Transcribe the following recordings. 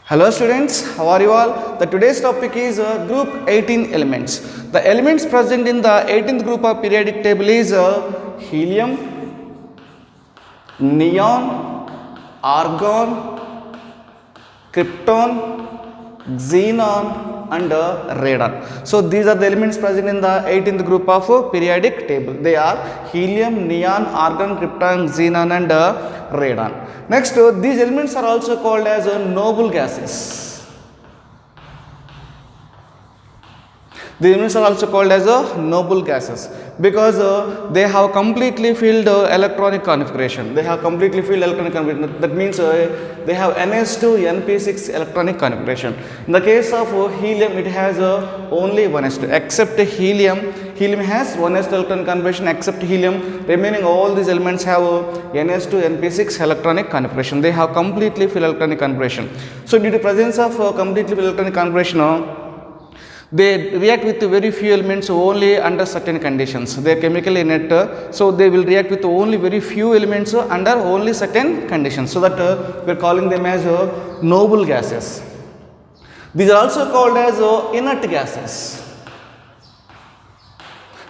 Hello students, how are you all? The today's topic is group 18 elements. The elements present in the 18th group of periodic table is helium, neon, argon, krypton, xenon and radon. So these are the elements present in the 18th group of periodic table. They are helium, neon, argon, krypton, xenon and radon. Next, these elements are also called as noble gases. The elements are also called as noble gases because they have completely filled electronic configuration. They have completely filled electronic configuration. That means they have NS2 NP6 electronic configuration. In the case of helium, it has only 1s2. Except helium, helium has 1s2 electronic configuration. Except helium, remaining all these elements have NS2 NP6 electronic configuration. They have completely filled electronic configuration. So due to presence of completely filled electronic configuration, they react with very few elements only under certain conditions. They are chemically inert, so they will react with only very few elements under only certain conditions. So that we are calling them as noble gases. These are also called as inert gases.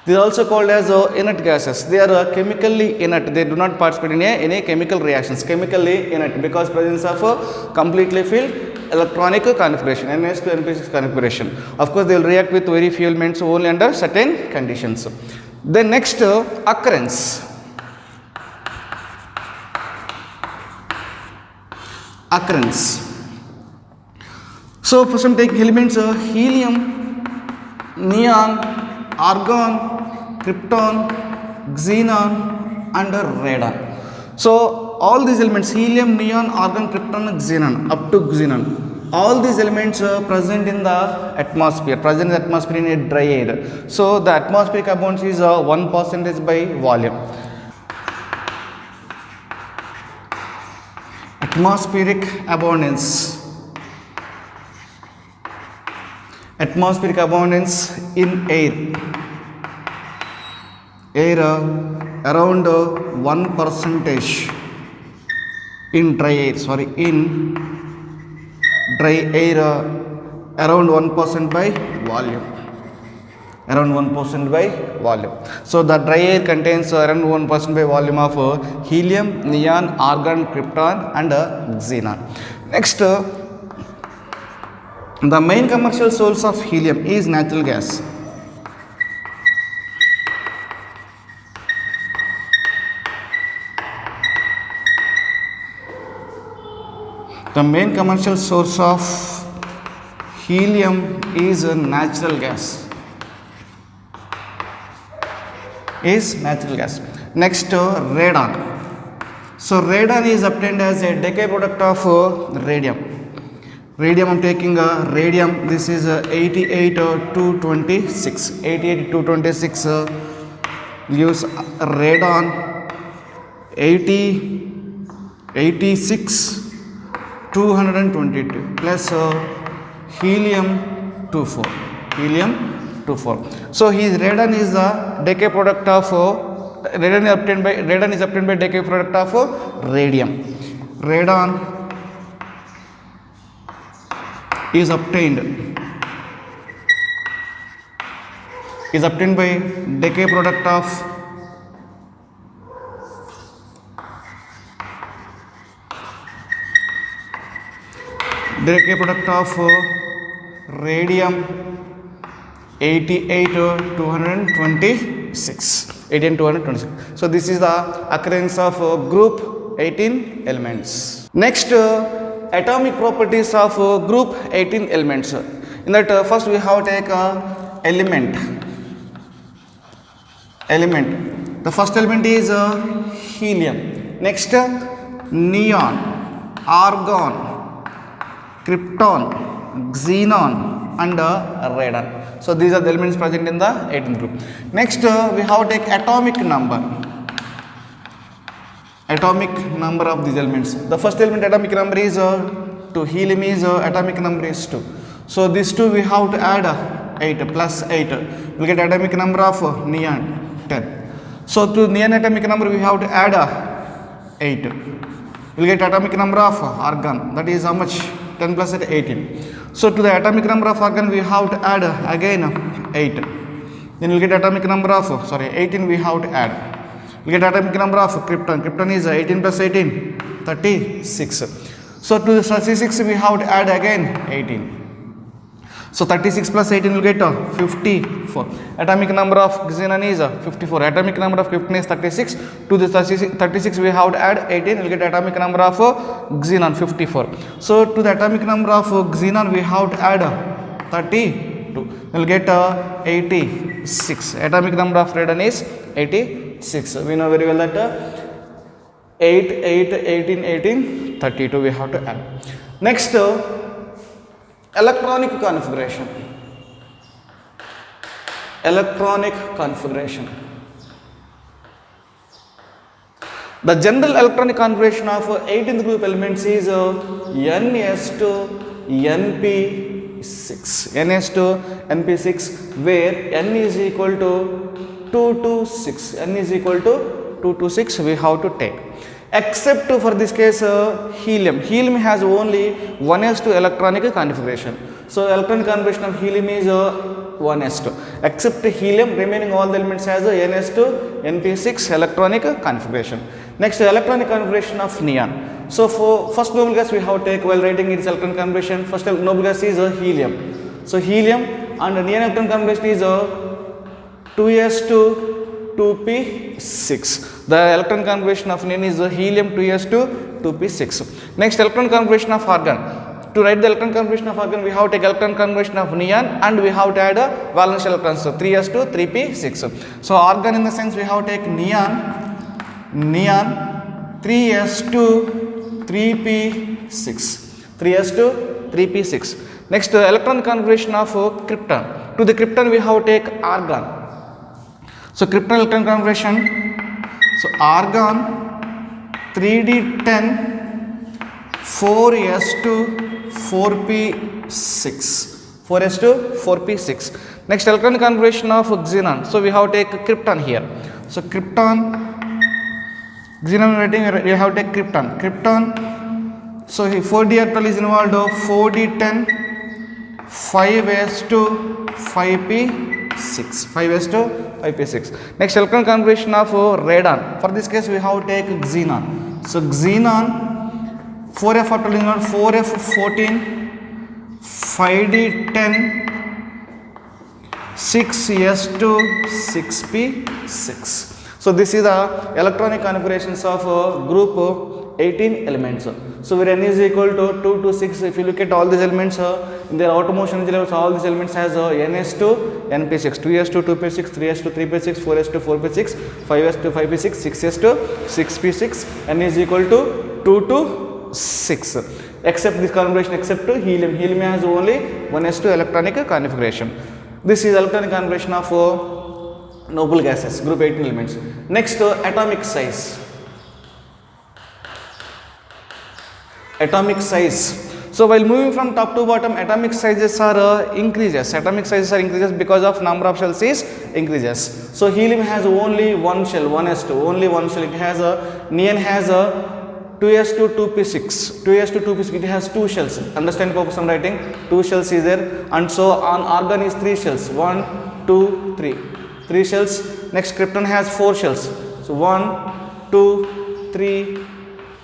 These are also called as inert gases. They are chemically inert. They do not participate in any chemical reactions. Chemically inert because presence of completely filled electronic configuration, NS2 NP6 configuration. Of course, they will react with very few elements only under certain conditions. Then next, occurrence. Occurrence. So first I am taking elements helium, neon, argon, krypton, xenon and radon. So all these elements helium, neon, argon, krypton, xenon up to xenon, all these elements are present in the atmosphere, present in the atmosphere in a dry air. So the atmospheric abundance is 1% by volume. Atmospheric abundance. Atmospheric abundance in air. Air around 1% in dry air, in dry air around 1% by volume. Around 1% by volume. So the dry air contains around 1% by volume of helium, neon, argon, krypton and xenon. Next, the main commercial source of helium is natural gas. The main commercial source of helium is natural gas. Next, radon. So radon is obtained as a decay product of radium. Radium, I am taking radium. This is 88-226. 88-226 gives radon 86. 222 plus helium 24. So his radon is the decay product of radon is obtained by decay product of radium. Radon is obtained by decay product of radium 88-226. So this is the occurrence of group 18 elements. Next, atomic properties of group 18 elements. In that first we have to take element. The first element is helium. Next, neon, argon, krypton, xenon and radon. So these are the elements present in the 18th group. Next, we have to take atomic number. Atomic number of these elements. The first element atomic number is 2. Helium is atomic number is 2. So these two we have to add 8 plus 8. We will get atomic number of neon 10. So to neon atomic number we have to add 8. We will get atomic number of argon, that is how much? 10 plus 8, 18. So to the atomic number of argon we have to add again 8. Then we'll get atomic number of, 18 we have to add. We'll get atomic number of krypton. Krypton is 18 plus 18, 36. So to the 36 we have to add again 18. So 36 plus 18 will get 54. Atomic number of xenon is 54. Atomic number of krypton is 36. To the 36 we have to add 18. We'll get atomic number of xenon 54. So to the atomic number of xenon we have to add 32. We'll get 86. Atomic number of radon is 86. We know very well that 8, 8, 18, 18, 32 we have to add. Next, electronic configuration. Electronic configuration. The general electronic configuration of 18th group elements is NS2 NP6. NS2 NP6, where N is equal to 2 to 6. N is equal to 2 to 6 we have to take. Except for this case helium. Helium has only 1s2 electronic configuration. So electronic configuration of helium is 1s2. Except helium, remaining all the elements has ns2 np6 electronic configuration. Next, electronic configuration of neon. So for first noble gas we have to take while writing its electronic configuration. First noble gas is helium. So helium and neon electron configuration is 2s2 2p6. The electron configuration of neon is helium 2s2 2p6. Next, electron configuration of argon. To write the electron configuration of argon, we have to take electron configuration of neon and we have to add a valence electrons, so 3s2 3p6. So argon in the sense we have to take neon 3s2 3p6. 3s2 3p6. Next, electron configuration of krypton. To the krypton we have to take argon. So krypton electron configuration, so argon 3d10 4s2 4p6. 4s2 4p6. Next, electron configuration of xenon. So we have to take krypton here. So krypton, xenon writing we have to take krypton. Krypton, so 4d orbital is involved, 4d10 5s2 5p6. 5s2 5p6. Next, electron configuration of radon. For this case we have to take xenon. So xenon 4f orbital is involved, 4f14 5d10 6s2 6p6. So this is the electronic configurations of group 18 elements. So where n is equal to 2 to 6, if you look at all these elements in their outer motion energy levels, all these elements has ns2 np6, 2s2 2p6, 3s2 3p6, 4s2 4p6, 5s2 5p6, 6s2 6p6, n is equal to 2 to 6. Except this configuration, except helium. Helium has only 1s2 electronic configuration. This is electronic configuration of noble gases, group 18 elements. Next, atomic size. Atomic size. So while moving from top to bottom, atomic sizes are increases. Atomic sizes are increases because of number of shells is increases. So helium has only one shell, 1s2, only one shell. It has neon has 2s2 2p6, 2s2 2p6. It has two shells. Understand purpose I'm writing? Two shells is there, and so on argon is three shells. 1, 2, 3. 3 shells. Next, krypton has 4 shells. So 1, 2, 3,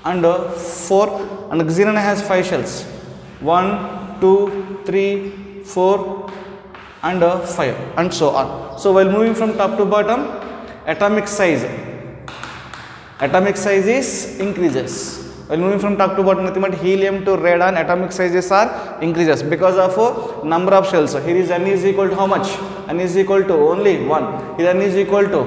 and 4. And xenon has 5 shells. 1, 2, 3, 4, and 5, and so on. So while moving from top to bottom, atomic size is increases. While moving from top to bottom, nothing but helium to radon, atomic sizes are increases because of number of shells. Here is n is equal to how much? N is equal to only 1. Here n is equal to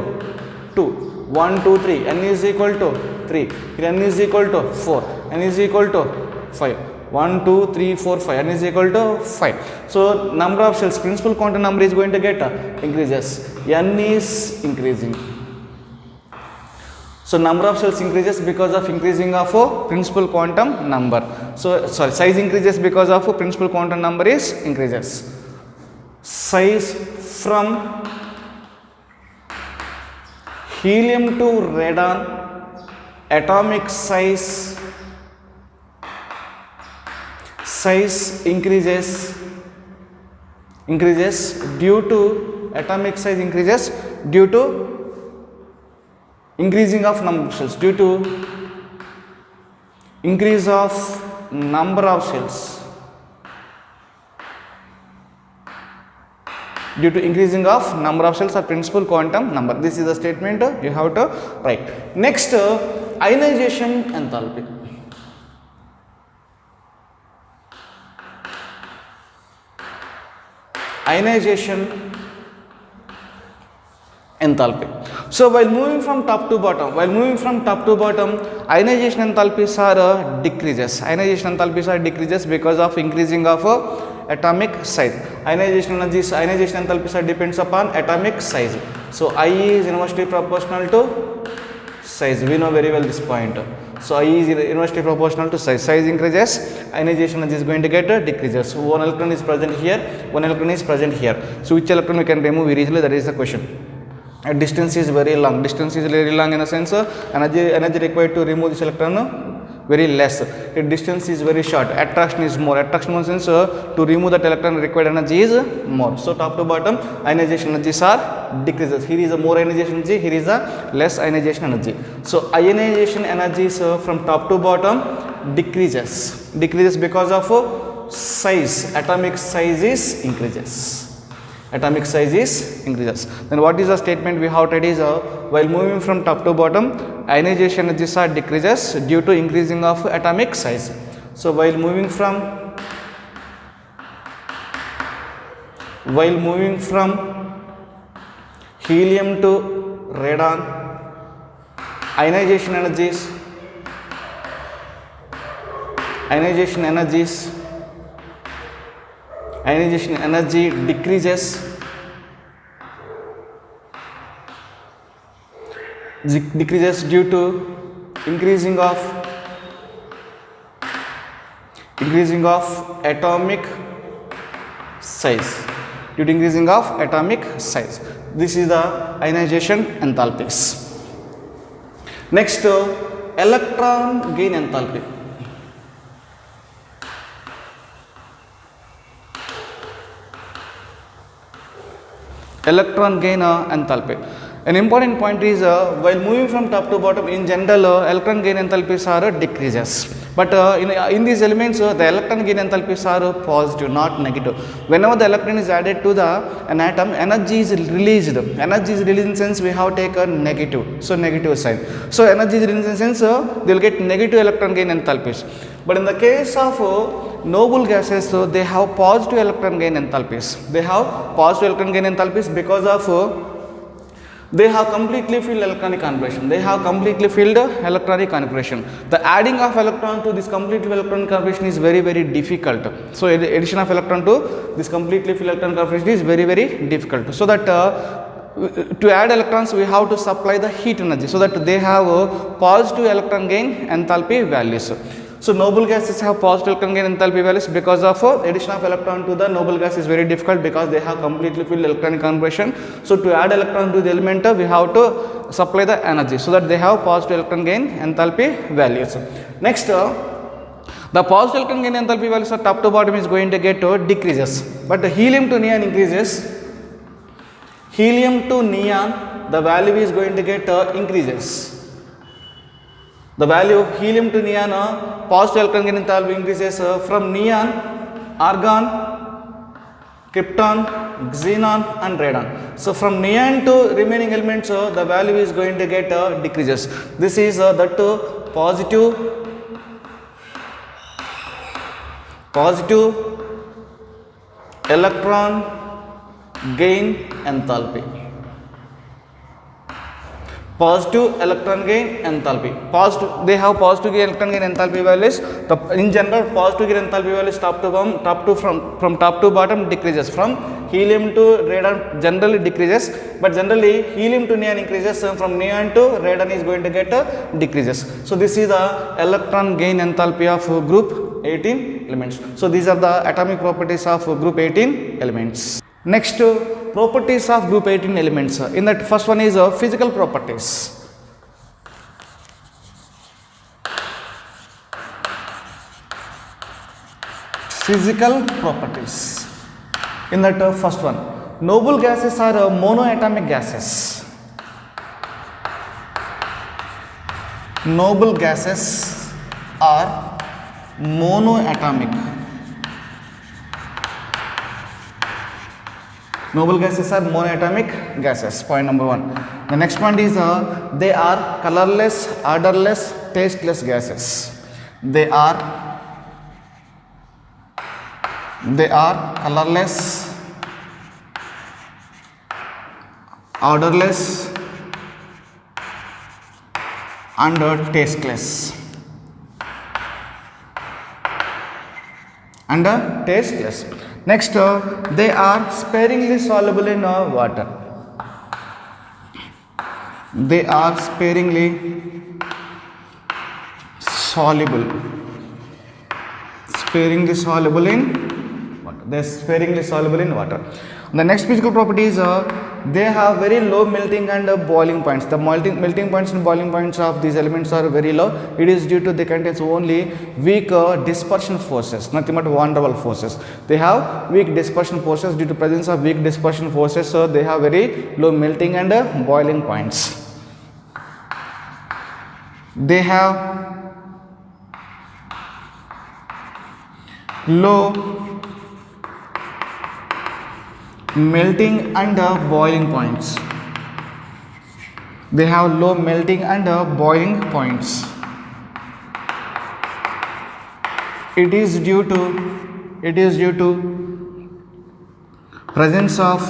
2. 1, 2, 3. N is equal to 3. Here n is equal to 4. N is equal to 5. 1, 2, 3, 4, 5. N is equal to 5. So number of shells, principal quantum number is going to get increases. N is increasing. So number of shells increases because of increasing of principal quantum number. So size increases because of principal quantum number is increases. Size from helium to radon, atomic size size increases due to atomic size increases due to increasing of number of cells, due to increase of number of cells, due to increasing of number of cells or principal quantum number. This is the statement you have to write. Next, ionization enthalpy. Ionization enthalpy. So while moving from top to bottom, ionization enthalpies are decreases. Ionization enthalpies are decreases because of increasing of atomic size. Ionization enthalpies are depends upon atomic size. So I is inversely proportional to size. We know very well this point. So I is inversely proportional to size. Size increases, ionization energy is going to get decreases. So one electron is present here, one electron is present here. So which electron we can remove very easily? That is the question. Distance is very long. Distance is very long in a sense. Energy required to remove this electron very less. Distance is very short. Attraction is more. Attraction in a sense to remove that electron required energy is more. So top to bottom ionization energies are decreases. Here is a more ionization energy. Here is a less ionization energy. So ionization energies from top to bottom decreases because of size. Atomic size is increases. Atomic size is increases. Then what is the statement we have tried is while moving from top to bottom, ionization energies are decreases due to increasing of atomic size. So while moving from helium to radon, ionization energy decreases due to increasing of atomic size. This is the ionization enthalpies. Next, electron gain enthalpy. Electron gain enthalpy. An important point is while moving from top to bottom, in general electron gain enthalpies are decreases. But in these elements, the electron gain enthalpies are positive, not negative. Whenever the electron is added to an atom, energy is released. Energy is released in sense we have taken negative. So negative sign. So energy is released in sense they will get negative electron gain enthalpies. But in the case of noble gases, they have positive electron gain enthalpies. Because of they have completely filled electronic configuration. The adding of electron to this completely filled electronic configuration is very, very difficult. So addition of electron to this completely filled electronic configuration is very, very difficult. So that to add electrons, we have to supply the heat energy so that they have positive electron gain enthalpy values. So noble gases have positive electron gain enthalpy values because of addition of electron to the noble gas is very difficult because they have completely filled electronic configuration. So to add electron to the element, we have to supply the energy so that they have positive electron gain enthalpy values. Next, the positive electron gain enthalpy values of top to bottom is going to get decreases, but the helium to neon increases. Helium to neon, the value is going to get increases. The value of helium to neon, positive electron gain enthalpy increases from neon, argon, krypton, xenon and radon. So from neon to remaining elements, the value is going to get decreases. This is that positive electron gain enthalpy. Positive electron gain enthalpy. They have positive electron gain enthalpy values. In general, positive gain enthalpy values from top to bottom decreases. From helium to radon generally decreases, but generally helium to neon increases. From neon to radon is going to get decreases. So this is the electron gain enthalpy of group 18 elements. So these are the atomic properties of group 18 elements. Next, properties of group 18 elements. In that first one is physical properties. physical properties. In that first one, noble gases are monoatomic gases. Noble gases are monoatomic. Noble gases are monoatomic gases. Point number one. The next point is they are colorless, odorless, tasteless gases. They are colorless, odorless, and tasteless. And tasteless. Next, they are sparingly soluble in water. They are sparingly soluble. Sparingly soluble in water. They are sparingly soluble in water. The next physical property is they have very low melting and boiling points. The melting points and boiling points of these elements are very low. It is due to they contains only weak dispersion forces, nothing but van der Waals forces. They have weak dispersion forces. Due to presence of weak dispersion forces, so they have very low melting and boiling points. They have low melting and boiling points. They have low melting and boiling points. It is due to presence of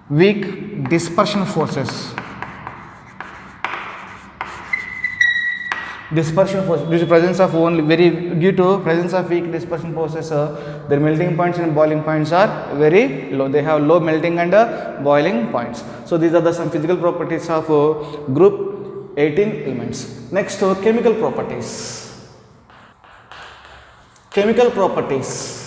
weak dispersion forces. Dispersion force, due to presence of weak dispersion forces, their melting points and boiling points are very low. They have low melting and boiling points. So these are the some physical properties of group 18 elements. Next, chemical properties. Chemical properties.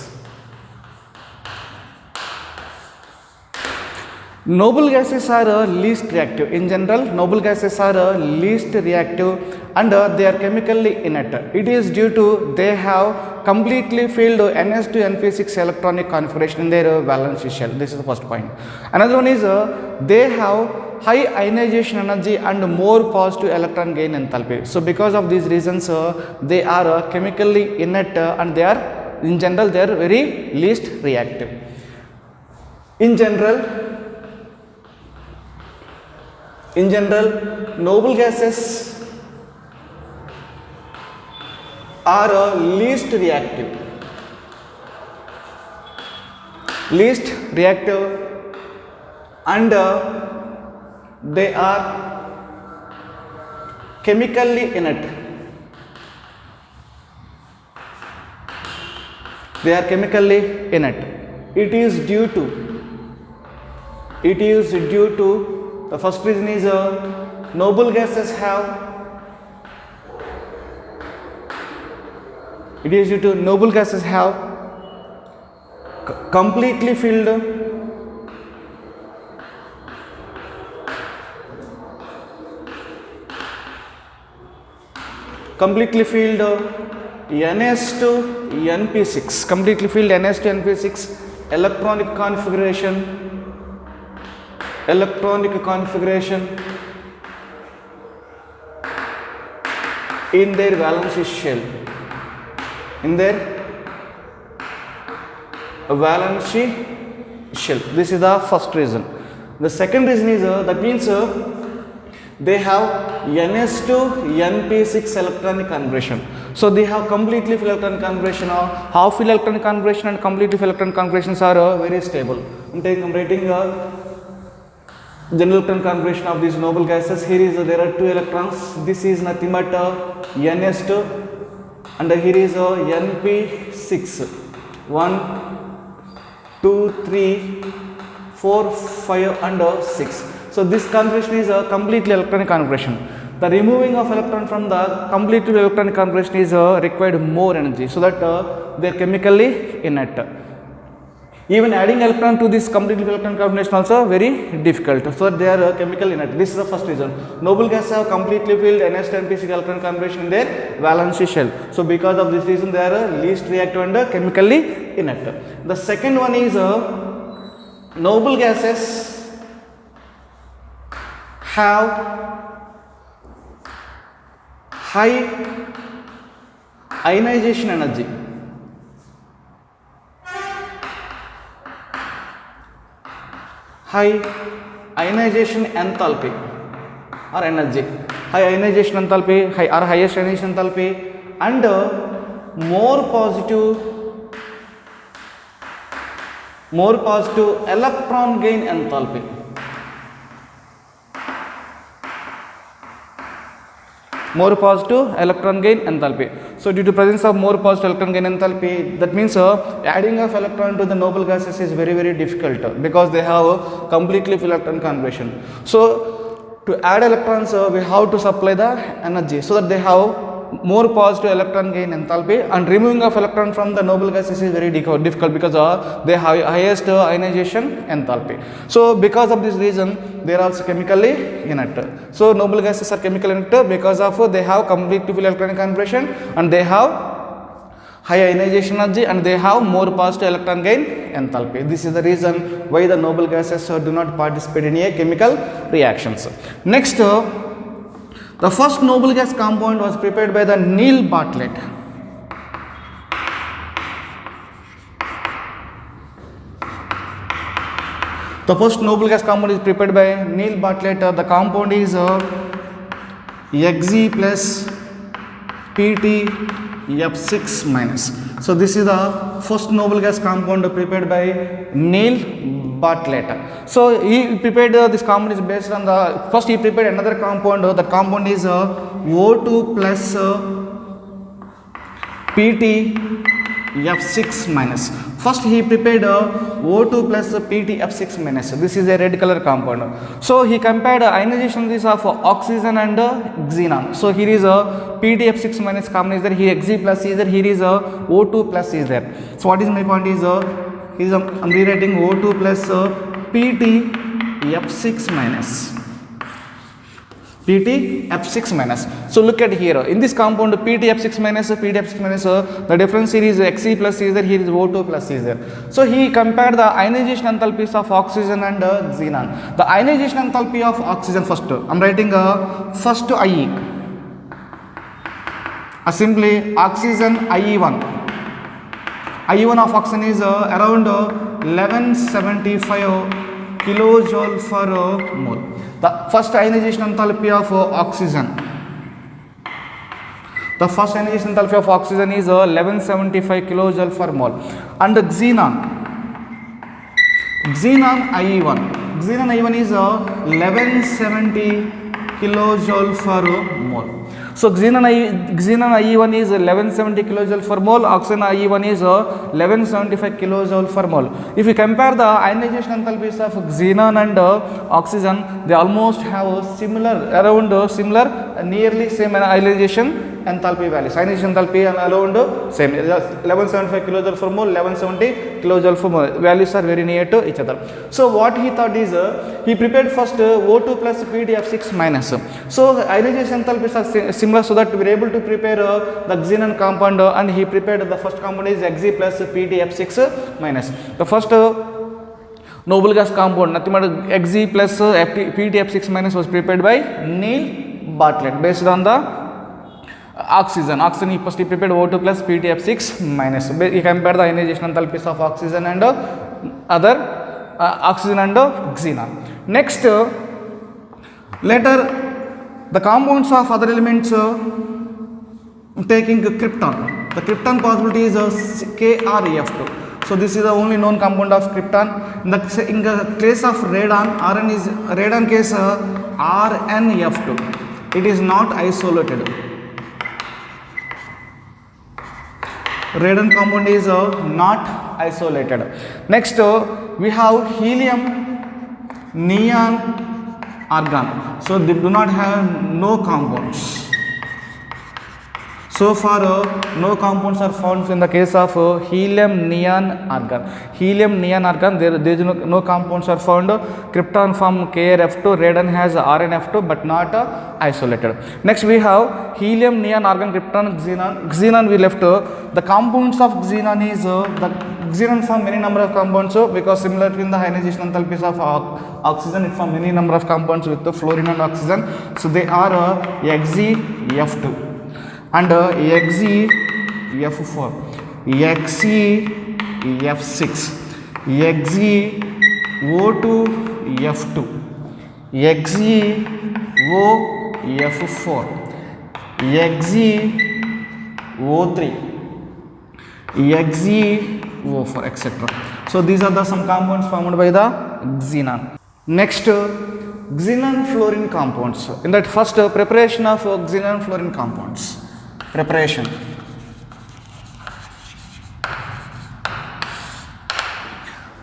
Noble gases are least reactive. In general, noble gases are least reactive and they are chemically inert. It is due to they have completely filled NS2 NP6 electronic configuration in their valence shell. This is the first point. Another one is they have high ionization energy and more positive electron gain enthalpy. So because of these reasons, they are chemically inert and they are, in general, they are very least reactive. In general, noble gases are least reactive. And they are chemically inert. It is due to the first reason is noble gases have completely filled NS2 NP6 electronic configuration in their valence shell. This is the first reason. The second reason is that means they have NS2 NP6 electronic configuration. So they have completely filled electronic configuration, or half filled electronic configuration and completely filled electronic configurations are very stable. I'm writing general electron configuration of these noble gases. Here is there are two electrons. This is nothing but NS2 and here is NP6. 1, 2, 3, 4, 5 and 6. So this configuration is a completely electronic configuration. The removing of electron from the completely electronic configuration is required more energy, so that they are chemically inert. Even adding electron to this completely filled electron combination also very difficult. So they are chemical inert. This is the first reason. Noble gases have completely filled NS10p6 electron combination in their valency shell. So because of this reason, they are least reactive and chemically inert. The second one is noble gases have high ionization energy. High ionization enthalpy or energy. High ionization enthalpy, or highest ionization enthalpy, and more positive electron gain enthalpy. More positive electron gain enthalpy. So due to presence of more positive electron gain enthalpy, that means adding of electron to the noble gases is very difficult because they have a completely filled electron configuration. So to add electrons, we have to supply the energy so that they have more positive electron gain enthalpy, and removing of electron from the noble gases is very difficult because they have highest ionization enthalpy. So because of this reason, they are also chemically inert. So noble gases are chemical inert because of they have completely filled electron configuration, and they have high ionization energy, and they have more positive electron gain enthalpy. This is the reason why the noble gases do not participate in a chemical reactions. Next, the first noble gas compound was prepared by the Neil Bartlett. The first noble gas compound is prepared by Neil Bartlett. The compound is Xg plus PtF6 minus. So this is the first noble gas compound prepared by Neil Bartlett. So he prepared this compound is based on the first he prepared another compound. The compound is O2 plus PtF6 minus. First he prepared O2 plus PtF6 minus. This is a red color compound. So he compared ionization of oxygen and xenon. So here is a PtF6 minus common is there. Here Xg plus is there. Here is a O2 plus is there. So what is my point is I'm rewriting O2 plus PtF6 minus. PtF6 minus. So look at here. In this compound PtF6 minus, the difference here is Xg plus is there. Here is O2 plus is there. So he compared the ionization enthalpies of oxygen and xenon. The ionization enthalpy of oxygen first. I'm writing first IE. Simply oxygen IE1. IE1 of oxygen is around 1175 kilojoule per mole. The first ionization enthalpy of oxygen. The first ionization enthalpy of oxygen is 1175 kilojoule per mole. And xenon IE1. Xenon IE1 is 1170 kilojoule per mole. So xenon IE1 is 1170 kilojoule per mole, oxygen IE1 is 1175 kilojoule per mole. If you compare the ionization enthalpies of xenon and oxygen, they almost have similar, nearly same ionization enthalpy values. Ionization enthalpy and around same, 1175 kilojoule per mole, 1170 kilojoule per mole. Values are very near to each other. So what he thought is, he prepared first O2 plus PtF6 minus. So ionization enthalpies are similar, so that we are able to prepare the xenon compound, and he prepared the first compound is Xg plus PtF6 minus. The first noble gas compound, nothing but Xg plus PtF6 minus, was prepared by Neil Bartlett based on the oxygen. He first prepared O2 plus PtF6 minus. He compared the ionization enthalpies of oxygen and other oxygen and xenon. Next, later the compounds of other elements taking krypton. The krypton possibility is KrEF2. So this is the only known compound of krypton. In the case of radon, radon case RnF2. It is not isolated. Radon compound is not isolated. Next, we have helium, neon, argon. So they do not have no compounds. So far, no compounds are found in the case of helium neon argon. Helium neon argon, there is no compounds are found. Krypton form KrF2, radon has RnF2, but not isolated. Next we have helium neon argon, krypton, xenon. Xenon we left. The compounds of xenon is the xenon form many number of compounds, because similar to in the ionization enthalpies of oxygen, it form many number of compounds with the fluorine and oxygen. So they are XeF2 and XeF4, XeF6, XeO2F2, XeOF4, XeO3, XeO4, etc. So these are the some compounds formed by the xenon. Next, xenon fluorine compounds. In that first preparation of xenon fluorine compounds. Preparation.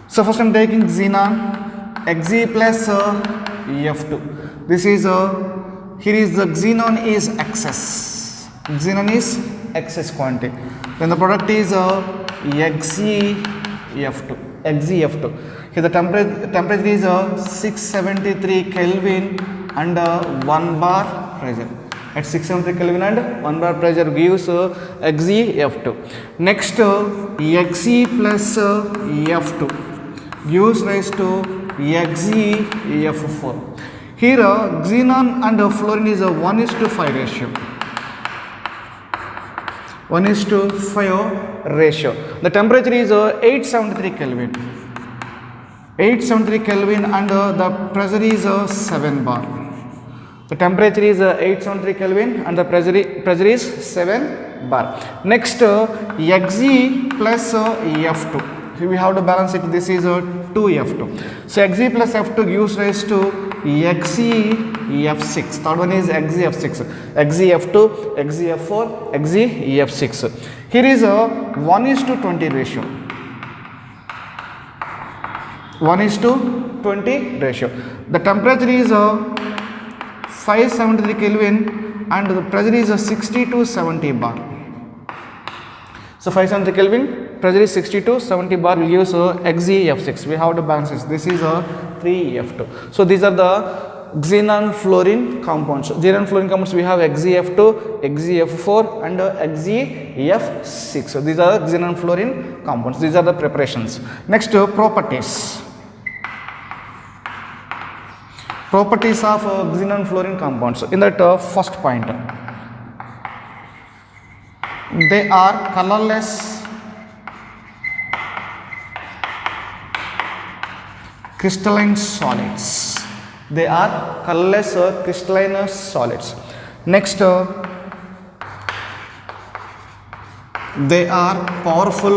So first I am taking xenon, Xe plus F2. This is here is the xenon is excess. Xenon is excess quantity. Then the product is XeF2. XeF2. Here the temperature is 673 Kelvin and 1 bar pressure. At 673 Kelvin and 1 bar pressure gives XeF2. Next, Xe plus F2 gives rise to XeF4. Here xenon and fluorine is a 1:5 ratio. 1:5 ratio. The temperature is 873 Kelvin. 873 Kelvin and the pressure is 7 bar. The temperature is 873 Kelvin and the pressure is 7 bar. Next, Xe plus F2. We have to balance it. This is 2F2. So Xe plus F2 gives rise to XeF6. Third one is XeF6. XeF2, XeF4, XeF6. Here is a 1:20 ratio. 1:20 ratio. The temperature is 573 Kelvin and the pressure is 60 to 70 bar. So 573 Kelvin, pressure is 60 to 70 bar, will use XeF6. We have to balance this. This is 3F2. So these are the xenon fluorine compounds. Xenon fluorine compounds we have XeF2, XeF4 and XeF6. So these are the xenon fluorine compounds. These are the preparations. Next, properties. Properties of xenon fluorine compounds. In that first point, they are colorless, crystalline solids. They are colorless crystalline solids. Next, they are powerful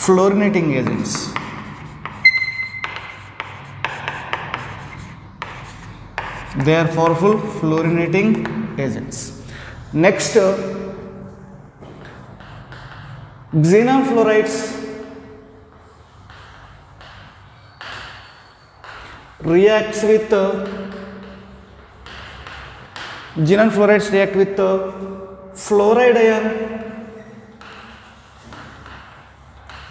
fluorinating agents. They are powerful fluorinating agents. Next, xenon fluorides reacts with xenon fluorides react with fluoride ion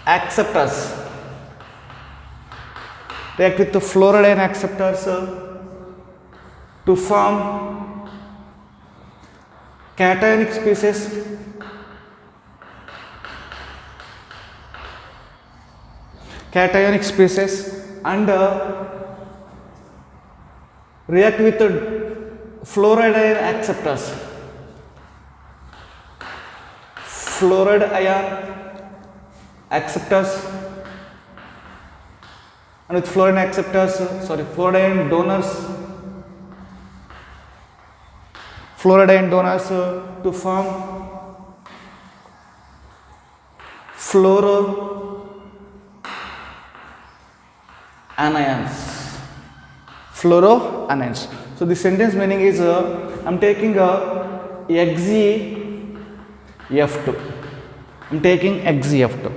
acceptors. React with the fluoride ion acceptors to form cationic species and react with the fluoride ion acceptors. Fluoride ion acceptors and with fluoride acceptors, fluoride ion donors. Fluoride ion donors to form fluoroanions. Fluoroanions. So the sentence meaning is I am taking XeF2. I am taking XeF2.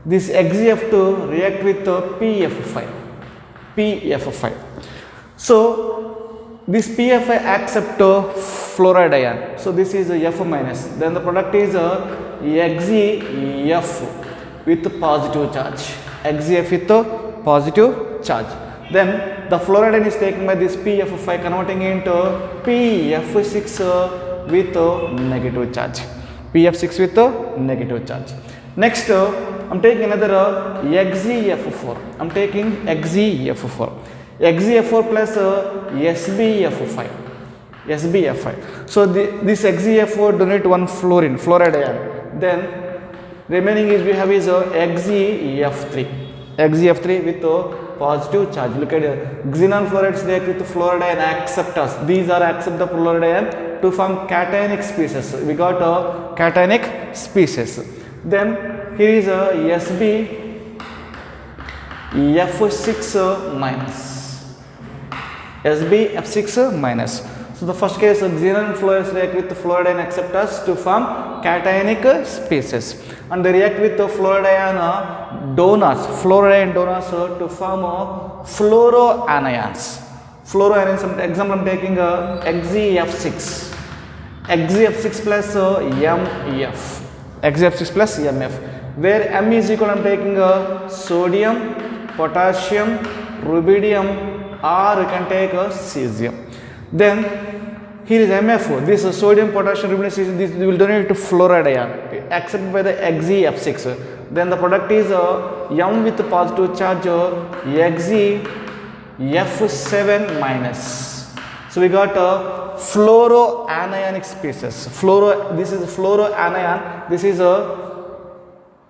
This XeF2 react with PF5. So this PFI accept fluoride ion. So this is F minus. Then the product is XeF with positive charge. XeF with positive charge. Then the fluoride ion is taken by this PF5 converting into PF6 with negative charge. PF6 with negative charge. Next, I am taking another XeF4. I am taking XeF4. XeF4 plus SbF5. SbF5. So this XeF4 donate one fluoride ion. Then remaining is we have is XeF3. XeF3 with positive charge. Look at it. Xenon fluorides react with fluoride ion acceptors. These are accept the fluoride ion to form cationic species. We got a cationic species. Then here is a SbF6 minus. SbF6 minus. So the first case xenon fluorides react with fluoride ion acceptors to form cationic species, and they react with the fluoride ion donors, fluoride ion donors to form fluoroanions. Fluoroanions, example I am taking XeF6. XeF6 plus MF. XeF6 plus MF, where M is equal, I am taking sodium, potassium, rubidium, or you can take cesium. Then here is MF. This sodium, potassium, rubidium, cesium, this will donate to fluoride ion accepted by the XeF6. Then the product is M with positive charge, XeF7 minus. So we got fluoroanionic species. This is fluoroanion. This is a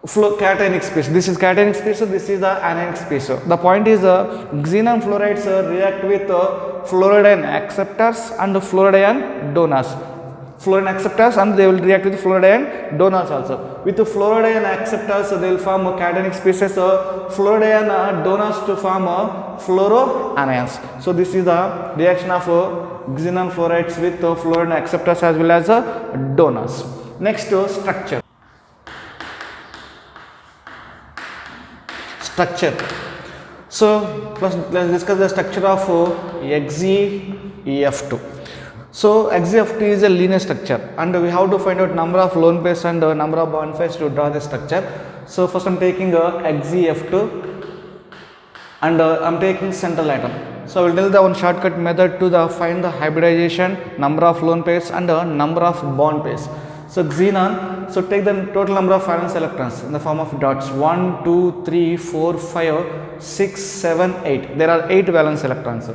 cationic species. This is cationic species. This is the anionic species. The point is xenon fluorides react with fluoride ion acceptors and fluoride ion donors. Fluoride ion acceptors, and they will react with fluoride ion donors also. With the fluoride ion acceptors, they will form cationic species. Fluoride ion donors to form fluoroanions. So this is the reaction of xenon fluorides with fluoride ion acceptors as well as donors. Next, structure. Structure. So first let's discuss the structure of XeF2. So XeF2 is a linear structure, and we have to find out number of lone pairs and number of bond pairs to draw the structure. So first I am taking XeF2 and I am taking central atom. So I will tell the one shortcut method to find the hybridization, number of lone pairs and number of bond pairs. So xenon, so take the total number of valence electrons in the form of dots. 1, 2, 3, 4, 5, 6, 7, 8. There are 8 valence electrons.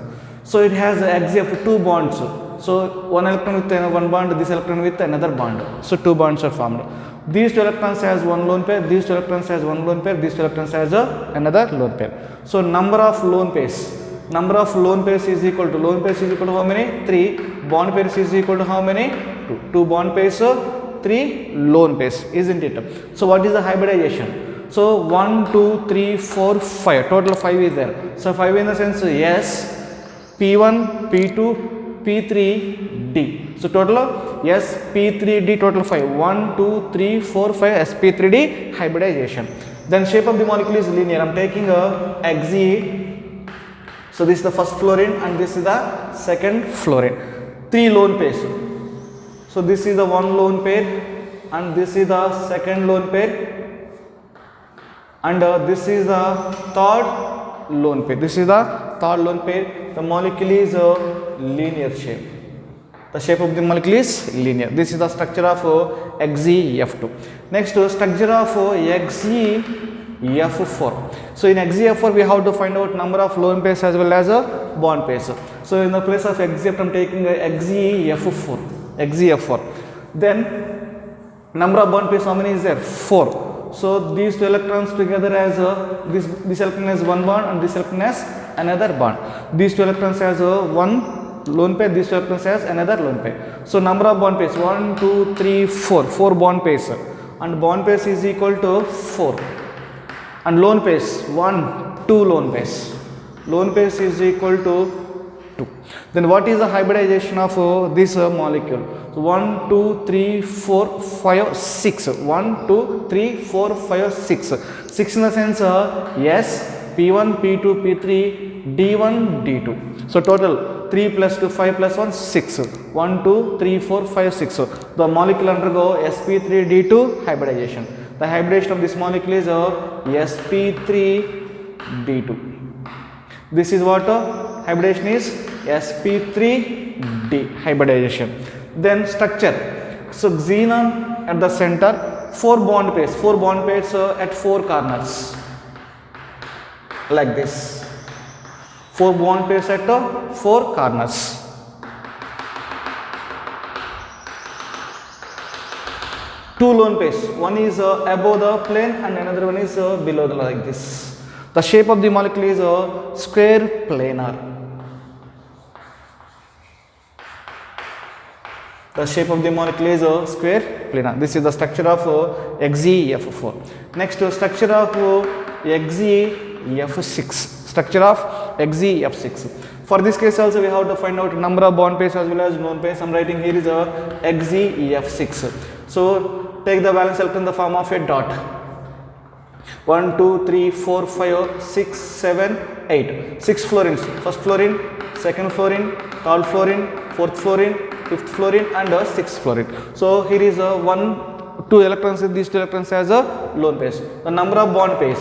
So it has XeF 2 bonds. So one electron with one bond, this electron with another bond. So 2 bonds are formed. These 2 electrons has one lone pair, these 2 electrons has one lone pair, these 2 electrons has another lone pair. So number of lone pairs. Number of lone pairs is equal to, lone pairs is equal to how many? 3. Bond pairs is equal to how many? 2. 2 bond pairs, 3 lone pairs, isn't it? So what is the hybridization? So 1, 2, 3, 4, 5. Total 5 is there. So 5 in the sense S, P1, P2, P3, D. So total S, P3, D, total 5. 1, 2, 3, 4, 5 sp3d hybridization. Then shape of the molecule is linear. I am taking a Xe. So this is the first fluorine and this is the second fluorine. 3 lone pairs. So this is the one lone pair and this is the second lone pair and this is the third lone pair. This is the third lone pair. The molecule is a linear shape. The shape of the molecule is linear. This is the structure of XeF2. Next, structure of XeF4. So in XeF4 we have to find out number of lone pairs as well as bond pairs. So in the place of XeF2 I am taking XeF4. XeF4. Then number of bond pairs, how many is there? 4. So these 2 electrons together as this electron has one bond and this electron has another bond. These 2 electrons has one lone pair, these 2 electrons has another lone pair. So number of bond pairs 1, 2, 3, 4. 4 bond pairs and bond pairs is equal to 4. And lone pairs 1, 2 lone pairs. Lone pairs is equal to 2. Then what is the hybridization of this molecule? So 1, 2, 3, 4, 5, 6. 1, 2, 3, 4, 5, 6. 6 in the sense S, P1, P2, P3, D1, D2. So total 3 plus 2, 5 plus 1, 6. 1, 2, 3, 4, 5, 6. The molecule undergo sp3d2 hybridization. The hybridization of this molecule is sp3d2. This is what hybridization is, sp3d hybridization. Then structure. So xenon at the center, 4 bond pairs at 4 corners, like this. 4 bond pairs at 4 corners. Two lone pairs, one is above the plane and another one is below the, like this. The shape of the molecule is square planar. The shape of the molecule is square planar. This is the structure of XeF4. Next, structure of XeF6. Structure of XeF6. For this case also we have to find out number of bond pairs as well as lone pairs. I am writing here is XeF6. So take the valence electron in the form of a dot. 1, 2, 3, 4, 5, 6, 7, 8. 6 fluorines. First fluorine, second fluorine, third fluorine, fourth fluorine, fifth fluorine and 6th fluorine. So here is 2 electrons. These 2 electrons as a lone pairs. The number of bond pairs.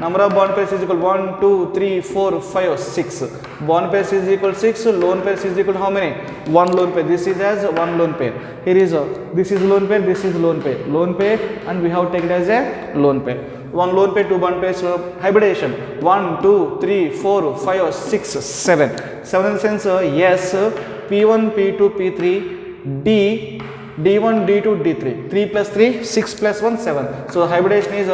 Number of bond pairs is equal 1, 2, 3, 4, 5, 6. Bond pairs is equal 6. Lone pairs is equal to how many? 1 lone pair. This is as 1 lone pair. Here is this is lone pair. This is lone pair. Lone pair, and we have taken as a lone pair. 1 lone pair, 2 bond pairs hybridization. 1, 2, 3, 4, 5, 6, 7. 7 in the sense yes. P1, P2, P3, D, D1, D2, D3. 3 plus 3, 6 plus 1, 7. So hybridization is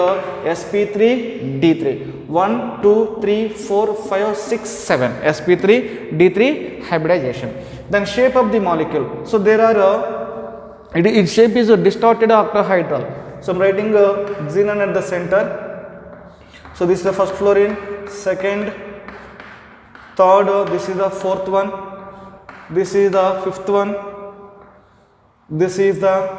sp3, D3. 1, 2, 3, 4, 5, 6, 7. sp3, D3 hybridization. Then shape of the molecule. So there are, its shape is a distorted octahedral. So I am writing xenon at the center. So this is the first fluorine, second, third, this is the fourth one. This is the fifth one. This is the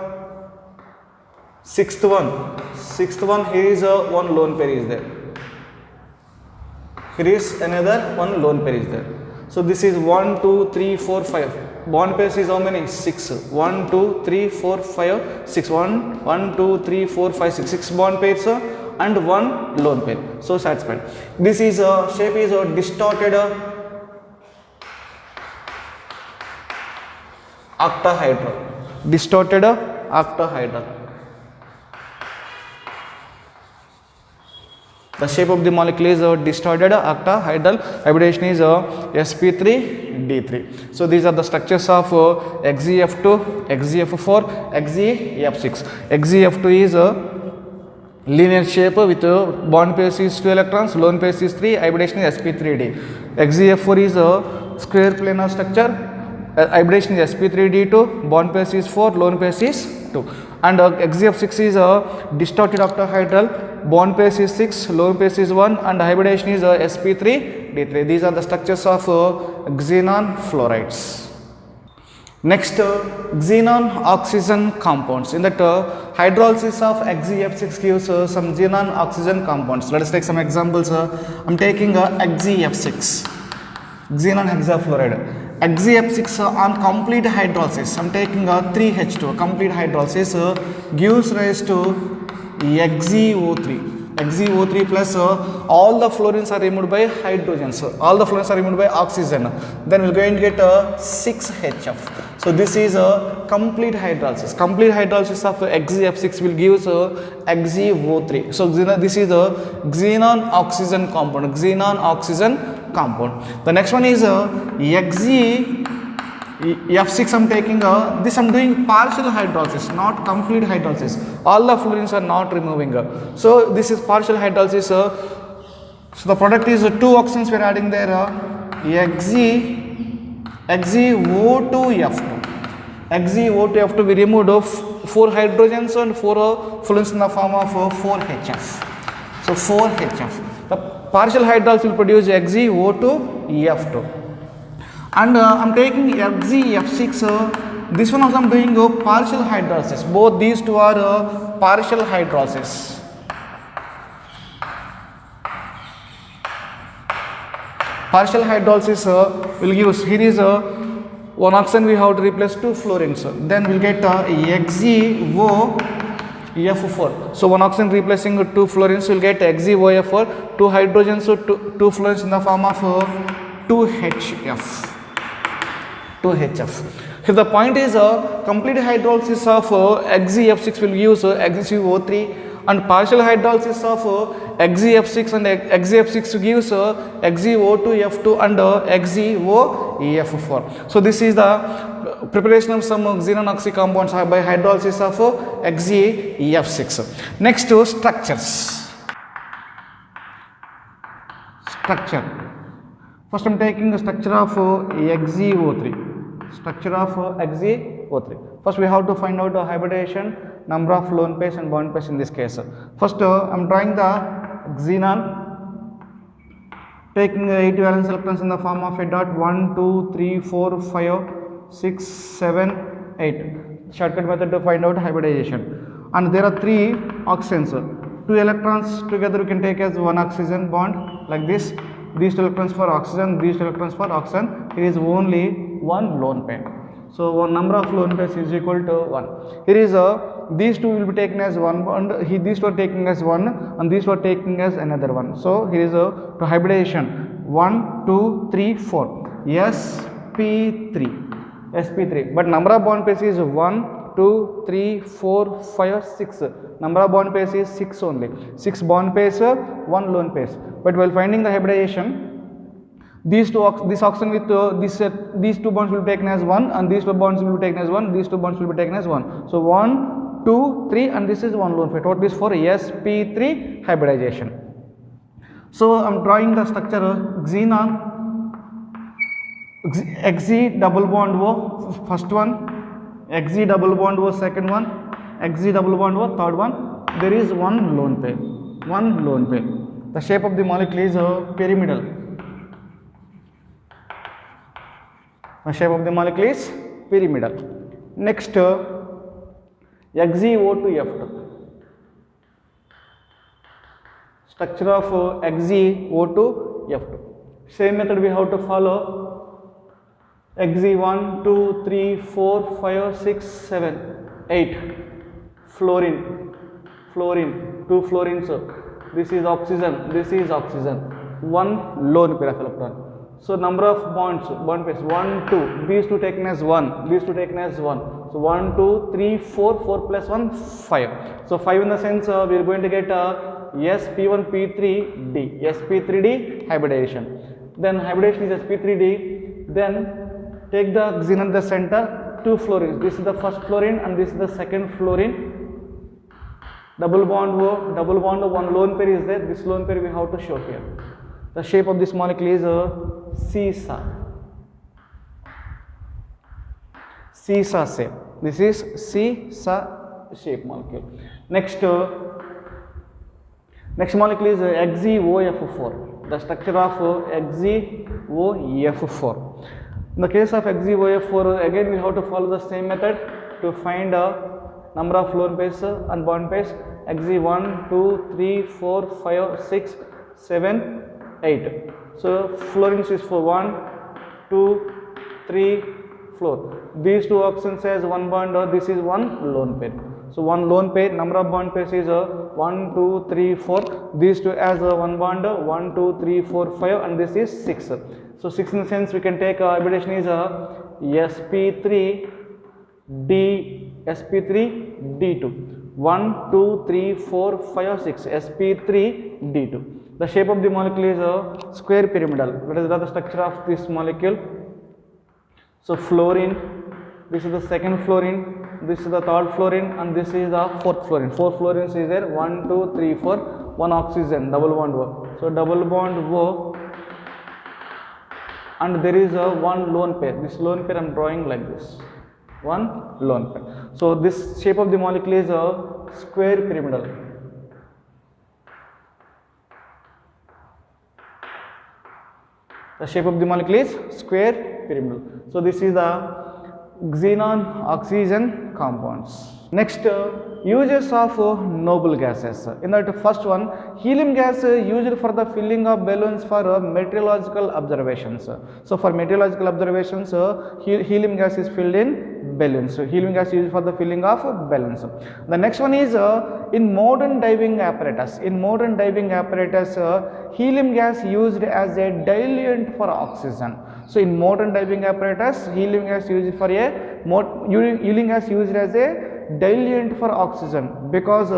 sixth one. Sixth one, here is one lone pair is there. Here is another one lone pair is there. So this is 1, 2, 3, 4, 5. Bond pairs is how many? 6. 1, 2, 3, 4, 5, 6. 1, 2, 3, 4, 5, 6. 6 bond pairs and 1 lone pair. So satisfied. This is shape is distorted octahedral. Distorted octahedral. The shape of the molecule is distorted octahedral. Hybridization is sp3d3. So these are the structures of XeF2, XeF4, XeF6. XeF2 is a linear shape with bond pairs is 2 electrons, lone pairs is 3, hybridization is sp3d. XeF4 is a square planar structure. Hybridization is sp3d2, bond pairs is 4, lone pairs is 2. And XeF6 is a distorted octahedral, bond pairs is 6, lone pairs is 1 and hybridization is sp3d3. These are the structures of xenon fluorides. Next, xenon oxygen compounds. In that hydrolysis of XeF6 gives some xenon oxygen compounds. Let us take some examples. I am taking XeF6, xenon hexafluoride. XeF6 on complete hydrolysis, I am taking 3H2, complete hydrolysis gives rise to XeO3. XeO3 plus all the fluorines are removed by hydrogens, all the fluorines are removed by oxygen, then we will going to get 6HF. So this is a complete hydrolysis. Complete hydrolysis of XeF6 will give XeO3. So this is a xenon oxygen compound, xenon oxygen compound. The next one is XeF6. I am taking this, I am doing partial hydrolysis, not complete hydrolysis. All the fluorines are not removing. So this is partial hydrolysis. So the product is 2 oxygens we are adding there. XeO2F2. XeO2F2 we removed 4 hydrogens and 4 fluorines in the form of 4HF. So 4HF. The partial hydrolysis will produce XeO2F2. And I am taking XeF6. This one also I am doing partial hydrolysis. Both these two are partial hydrolysis. Partial hydrolysis will use, here is one oxygen we have to replace 2 fluorines. Then we'll get XeOF4. So one oxygen replacing 2 fluorines will get XeOF4, 2 hydrogens, 2 fluorines in the form of 2HF. 2HF. If the point is complete hydrolysis of XeF6 will use XeO3, and partial hydrolysis of XeF6 and XeF6 gives XeO2F2 and XeOEF4. So this is the preparation of some xenon oxy compounds by hydrolysis of XeF6. Next to structures. Structure. First I am taking the structure of XeO3. Structure of XeO3. First we have to find out the hybridization, number of lone pairs and bond pairs in this case. First I am drawing the xenon, taking the 80 valence electrons in the form of a dot 1, 2, 3, 4, 5, 6, 7, 8. Shortcut method to find out hybridization. And there are 3 oxygens. 2 electrons together we can take as one oxygen bond like this. These 2 electrons for oxygen, these 2 electrons for oxygen. It is only one lone pair. So one number of lone pairs is equal to 1. Here is these 2 will be taken as one bond, these 2 are taken as one, and these 2 are taken as another one. So here is to hybridization 1, 2, 3, 4. sp3. sp3. But number of bond pairs is 1, 2, 3, 4, 5, 6. Number of bond pairs is 6 only. 6 bond pairs, 1 lone pairs. But while finding the hybridization, this oxygen with these 2 bonds will be taken as 1, and these 2 bonds will be taken as 1, these 2 bonds will be taken as 1. So 1, 2, 3, and this is 1 lone pair. Total is for sp3 hybridization. So I am drawing the structure xenon, Xe double bond O first one, Xe double bond O second one, Xe double bond O third one. There is one lone pair. One lone pair. The shape of the molecule is pyramidal. The shape of the molecule is pyramidal. Next, XeO2F2. Structure of XeO2F2. Same method we have to follow. Xe1, 2, 3, 4, 5, 6, 7, 8. Fluorine. 2 fluorines. This is oxygen. This is oxygen. One lone pair of electron. So number of bonds, bond pairs 1, 2, these 2 taken as 1, these 2 taken as 1. So 1, 2, 3, 4, 4 plus 1, 5. So 5 in the sense we are going to get sp1, p3d, sp3d hybridization. Then hybridization is sp3d. Then take the xenon at the center, 2 fluorines. This is the first fluorine and this is the second fluorine. Double bond O, one lone pair is there. This lone pair we have to show here. The shape of this molecule is seesaw. Seesaw shape. This is seesaw shape molecule. Next molecule is XeOF4. The structure of XeOF4. In the case of XeOF4, again we have to follow the same method to find number of lone pairs and bond pairs. Xe1, 2, 3, 4, 5, 6, 7, 8. So fluorines is for 1, 2, 3, 4. These 2 oxygens has one bond, this is one lone pair. So one lone pair, number of bond pairs is 1, 2, 3, 4. These 2 has one bond, 1, 2, 3, 4, 5, and this is 6. So 6 in the sense we can take hybridization is sp3d2. 1, 2, 3, 4, 5, 6. sp3d2. The shape of the molecule is square pyramidal. What is the structure of this molecule? So fluorine, this is the second fluorine, this is the third fluorine, and this is the fourth fluorine. 4 fluorines is there, 1, 2, 3, 4, 1 oxygen, double bond O. So double bond O, and there is one lone pair. This lone pair I am drawing like this. One lone pair. So this shape of the molecule is square pyramidal. The shape of the molecule is square pyramidal. So this is the xenon oxygen compounds. Next, uses of noble gases. In that first one, helium gas used for the filling of balloons for meteorological observations. So for meteorological observations, helium gas is filled in balloons. So helium gas used for the filling of balloons. The next one is in modern diving apparatus. In modern diving apparatus, helium gas used as a diluent for oxygen. So in modern diving apparatus, helium gas used for helium gas used as a diluent for oxygen because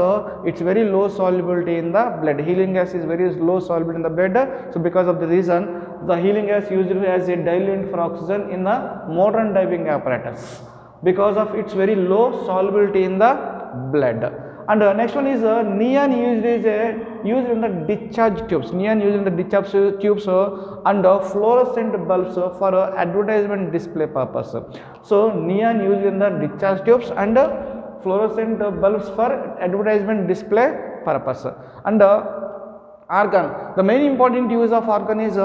it's very low solubility in the blood. Helium gas is very low solubility in the blood. So because of the reason, the helium gas used as a diluent for oxygen in the modern diving apparatus because of its very low solubility in the blood. And next one is neon used in the discharge tubes. Neon used in the discharge tubes and fluorescent bulbs for advertisement display purpose. So neon used in the discharge tubes and fluorescent bulbs for advertisement display purpose. And argon. The main important use of argon is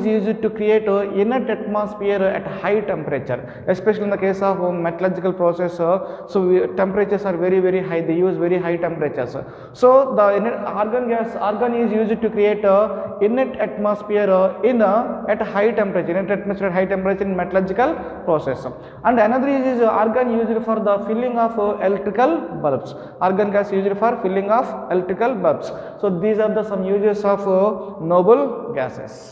used to create inert atmosphere at high temperature, especially in the case of metallurgical process. So temperatures are very high. They use very high temperatures. So the argon is used to create inert atmosphere at high temperature. Inert atmosphere at high temperature in metallurgical process. And another is argon used for the filling of electrical bulbs. Argon gas used for filling of electrical bulbs. So these are the some uses of noble gases.